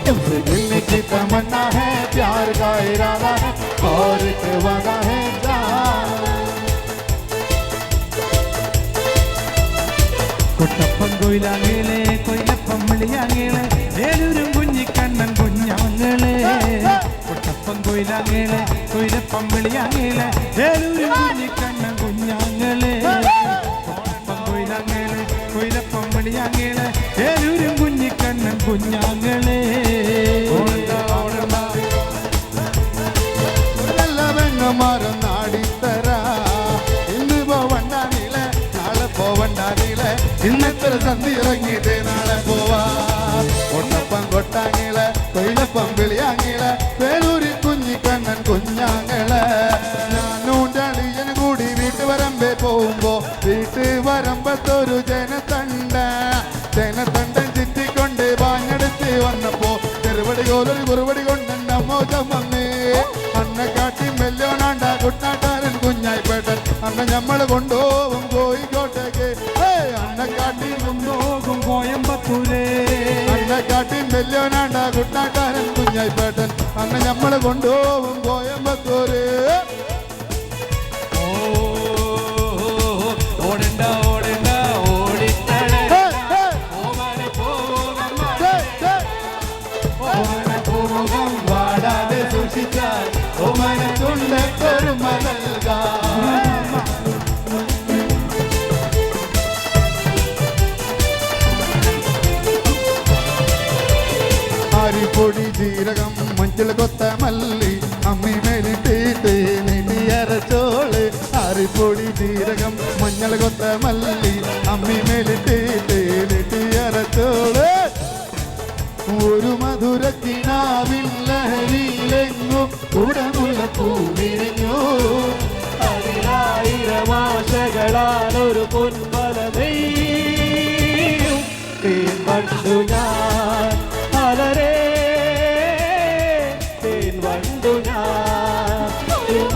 तुमसे मिलने की तमन्ना है, प्यार का इरादा है और एक वादा है കുട്ടപ്പം കൊയിലാങ്ങേളെ കൊയിലപ്പം വിളിയാങ്ങേളെ ഏലൂരും കുഞ്ഞിക്കണ്ണൻ കുഞ്ഞാങ്ങളെ കുട്ടപ്പം കൊയിലാങ്ങേളെ കൊയിലപ്പം വിളിയാങ്ങേളെ ഏലൂരും കുഞ്ഞിക്കണ്ണൻ കുഞ്ഞാങ്ങളെ കുട്ടപ്പം കൊയിലാങ്ങേളെ കൊയിലപ്പം വിളിയാങ്ങേളെ ഏലൂരും കുഞ്ഞിക്കണ്ണൻ കുഞ്ഞാങ്ങളെ പെങ്ങന്മാരും നാടിത്തര ഇന്ന് പോവണ്ടാനില്ല നാളെ പോവണ്ടാനില്ല ഇന്നത്ര സന്ധി ഇറങ്ങിയിട്ട് നാളെ പോവാ കൊട്ടപ്പം കൊട്ടാങ്ങിള കൊയിലപ്പം വിളിയാങ്ങിള വേലൂരി കുഞ്ഞിക്കണ്ണൻ കുഞ്ഞാങ്ങള് ഞാനൂൻ്റെ അളിയന് കൂടി വീട്ടുവരമ്പേ പോകുമ്പോ വീട്ടുവരമ്പത്തൊരു ജനത്തണ്ടൻ ചുറ്റിക്കൊണ്ട് പാഞ്ഞെടുത്ത് വന്നപ്പോ ചെറുപടി കോലൊരു കുറുപടി കൊണ്ട് മോചം വന്നേ അന്നെ കാട്ടി മെല്ലോനാണ്ട കുട്ടാട്ടാരൻ കുഞ്ഞായിപ്പേട്ടൻ അന്ന് ഞമ്മള് കൊണ്ടുപോകും കോഴിക്കോട്ടേക്ക് അന്നെ കാട്ടി കൊണ്ടുപോകും കോയമ്പത്തൂരേ അന്നെ കാട്ടി മെല്ലോനാണ്ട കുട്ടാട്ടാരൻ കുഞ്ഞായിപ്പേട്ടൻ അന്ന് ഞമ്മള് കൊണ്ടുപോകും കോയമ്പത്തൂര് ഓടണ്ട ഓടണ്ട ഓടിത്തടേ ഓമനപ്പൂമുഖം വാടാതെ സൂക്ഷിച്ചാൽ ഓമനച്ചുണ്ടൊരു മലൽകാ അരിപ്പൊടി ജീരകം മഞ്ചൾ കൊത്ത മല്ലി അമ്മി മേലിട്ടീട്ട് നെടിയരച്ചോള് അരിപ്പൊടി ജീരകം മഞ്ഞൾ കൊത്ത മല്ലി അമ്മി മേലിട്ടീട്ട് നെടിയരച്ചോള് ഒരു മധുരക്കിനാവിൽ ലഹരിയിലെങ്ങും ഉടമുള്ള പൂവിരിഞ്ഞു അതിലായിരമാശകളാലൊരു പൊൻവലതയും തേൻ വണ്ടു ഞാൻ അലരേ തേൻ വണ്ടു ഞാൻ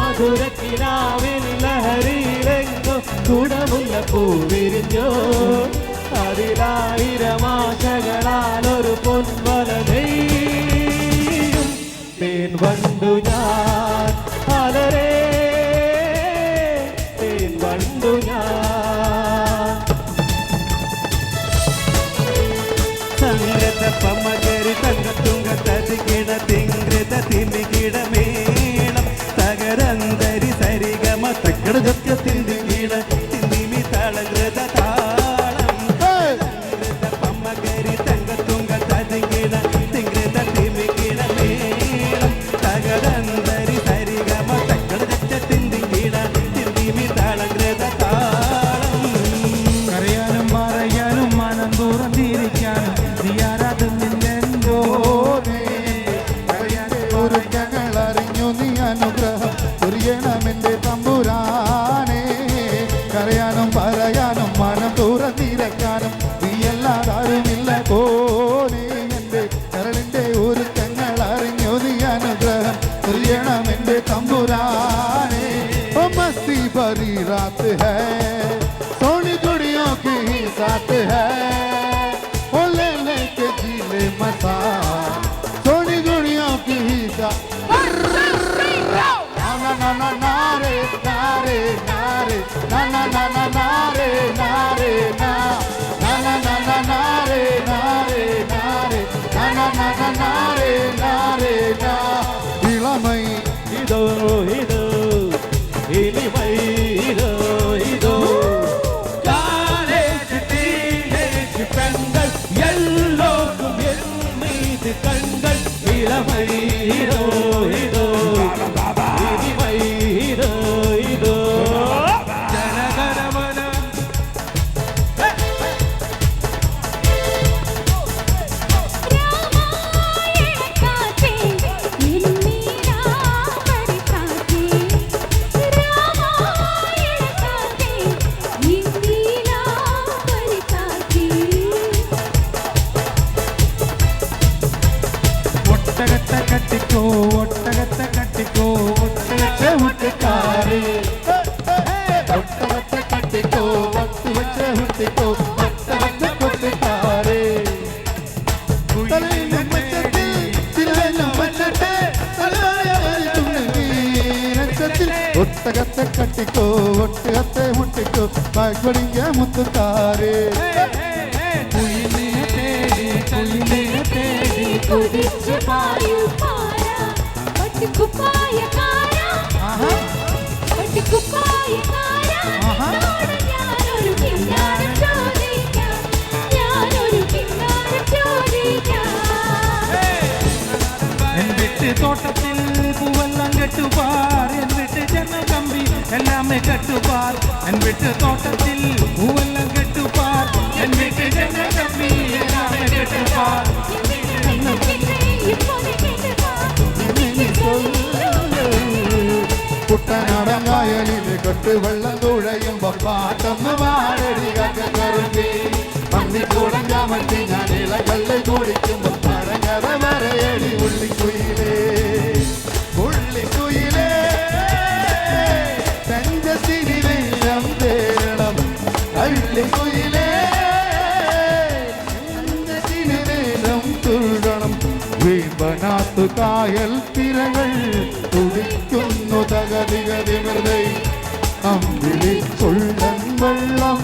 മധുരക്കിനാവിൽ ലഹരിയിലെങ്ങും ഉടമുള്ള പൂവിരിഞ്ഞു അതിലായിരമാശകളാലൊരു പൊൻവലതയും തേൻ വണ്ടു ഞാൻ അലരേ തേൻ വണ്ടു ഞാൻ സംഗത പമകരി തങ്കത്തുങ്ക തതികിട തിങ്കൃത തിമികിട മേളം തകരന്തരി സരിഗമ തക്കട ജത്യ തിന്തികിട തിന്തിമി തളകൃത െന്റെ തമ്പുരാനെ കരയാനും പറയാനും മനം തുറന്നിരക്കാനും നീയല്ലാതാരുമില്ല പോനെ എന്റെ കരളിന്റെ ഒരുക്കങ്ങൾ അറിഞ്ഞു നീ അനുഗ്രഹം ചെയ്യണം എന്റെ തമ്പുരാനെ മസ്തി ഭരി രാത് ഹൈ സോനി ഗുടിയോ കി സാത്ത് ഹൈ ഓ ലേനെ കെ ജീലെ മസാ സോനി ഗുടിയോ കി സാത്ത് na na na re na re na re na na na na na re na re na na na na na na re na re na re na na na na na re na re na Ilamai ഇതോ ഇതോ ഇനിമൈ ഇതോ ഇതോ college teenage പെൺകൾ എല്ലോർക്കും എന്നീത് കൺകൾ ഇളമൈ ഇതോ ഇതോ കട്ടിക്കോ ഒട്ടകത്തെ കട്ടിക്കോ ഒട്ടകത്തെ മുട്ടിക്കാറ് ഒട്ടകത്തെ കട്ടിക്കോ ഒട്ടു വെച്ച കുട്ടിക്കോ ഒട്ടകത്തെ കുട്ടിക്കാറ് തലയിലും മച്ചത്തിൽ ഒട്ടകത്തെ കട്ടിക്കോ ഒട്ടകത്തെ മുട്ടിക്കോ പായ്പടിയ മുത്തുക്കാരേ കുയിലിനെ തേടി കുയിലിനെ തേടി കുതിച്ചു പായു പാര പട്ടിക്കുപ്പായക്കാര പട്ടിക്കുപ്പായക്കാര ഞാനൊരു കിന്നാരം ചോദിക്കാം ഞാനൊരു കിന്നാരം ചോദിക്കാം എൻ വീട്ട് തോട്ടത്തിൽ പൂവെല്ലാം കെട്ടുപാർ എൻ വീട്ട് ജനകമ്പി എല്ലാമേ കെട്ടുപാർ എൻ വീട്ട് തോട്ടത്തിൽ പൂവെല്ലാം കെട്ടുപാർ എൻ വീട്ട് ജനകമ്പി എല്ലാമേ കെട്ടുപാർ കുട്ടനാടങ്കായലില് കെട്ടുവെള്ളം തുഴയുമ്പോ പാട്ടൊന്ന് പാടടി കറുമ്പി മണ്ണിക്കൂടം ചാമത്തി ഞാൻ ഇളകള്ളി കുടിക്കുമ്പോ പഴങ്ങറ വരയടി ഉള്ളിക്കുയിലേ ഉള്ളിക്കുയിലേ തഞ്ചത്തിനി വെള്ളം തേരണം കള്ളിക്കുയിലേ തഞ്ചത്തിനി വെള്ളം തുഴണം വീമ്പനാത്തു കായൽ തിരകൾ തുടിക്കുന്നു തകതികതിമൃതൈ അമ്പിളി കൊള്ളൻ വെള്ളം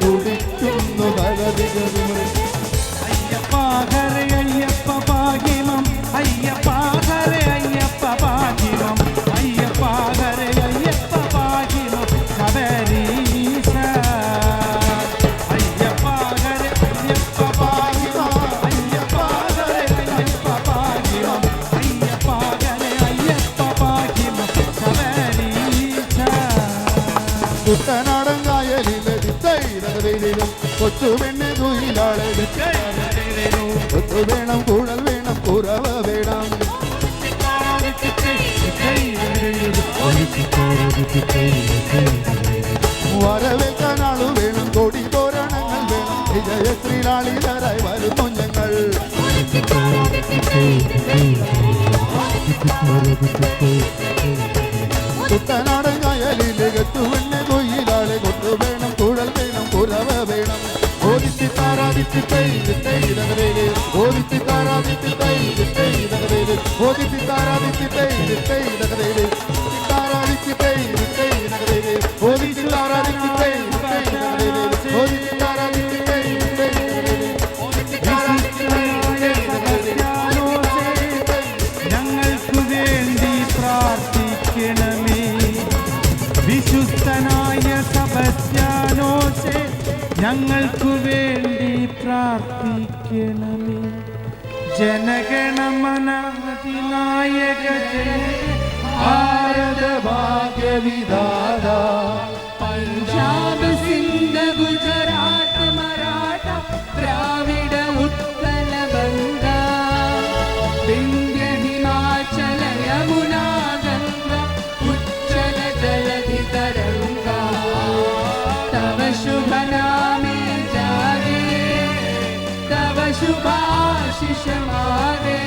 തുടിക്കുന്നു തകതികതിമൃതൈ അയ്യപ്പ ഹരേ അയ്യപ്പ ഭാഗ്യമം അയ്യപ്പ ഹരേ അയ്യപ്പ ഭാഗ്യമം അയ്യപ്പ ഹരേ അയ്യപ്പ ഭാഗ്യമം ശബരീശ അയ്യപ്പ ഹരേ അയ്യപ്പ ഭാഗ്യമം അയ്യപ്പ ഹരേ അയ്യപ്പ ഭാഗ്യമം അയ്യപ്പ ഹരേ അയ്യപ്പ ഭാഗ്യമം ശബരീശ കുട്ടനാടങ്കായലിലെ ദിത്തൈരകതയിലും കൊച്ചു പെണ്ണ് തുയിലാളെ കൊത്തു വേണം കുഴൽ വേണം കുറവ വേണം വരവേൽക്കാനാളു വേണം കൊടി തോരണങ്ങൾ വേണം വിജയശ്രീലാളിതരായി വരുന്നു ഞങ്ങൾ കുട്ടനാടങ്കായലിലെ കത്തുവെണ്ണ കൊയിലാളെ കൊത്തു വേണം കുഴൽ വേണം കുറവ വേണം ഓദിത്തി താരാദിത്തി തൈ തൈതകരേല് ഓദിത്തി താരാദിത്തി തൈ തൈതകരേല് ഓദിത്തി താരാദിത്തി തൈ തൈതകരേല് താരാദിത്തി തൈ തൈതകരേല് ഓദിത്തി താരാദിത്തി തൈ തൈതകരേല് ഓദിത്തി താരാദിത്തി തൈ തൈതകരേല് ഓദിത്തി താരാദിത്തി തൈ ഞങ്ങൾക്ക് വേണ്ടി പ്രാർത്ഥിക്കണമേ വിശുദ്ധനായ സെബസ്ത്യാനോസേ ഞങ്ങൾക്ക് വേണ്ടി പ്രാർത്ഥിക്കണമേ ജനഗണമന അതിനായക ജയ ഭാരത ഭാഗ്യവിധാത പഞ്ചാബ് സിന്ധ് ഗുജറാത്ത് മറാഠ ദ്രാവിഡ ഉത്കല ബംഗ വിന്ധ്യ ഹിമാചല യമുനാ ഗംഗ ഉജ്ജല ജലധി തരംഗ തവ ശുഭ നാമേ ജാഗേ തവ ശുഭ ആശിഷ മാഗേ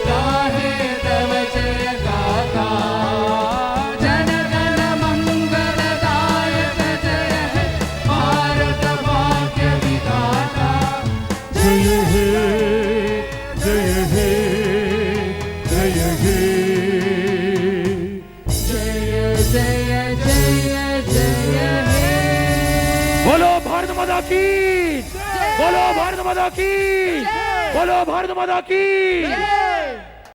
गाहे तव जय गाथा जनगण मंगलदायक जय हे भारत भाग्य विधाता जय हे जय हे जय हे जय जय जय जय हे बोलो भारत माता की बोलो भारत माता की बोलो भारत माता की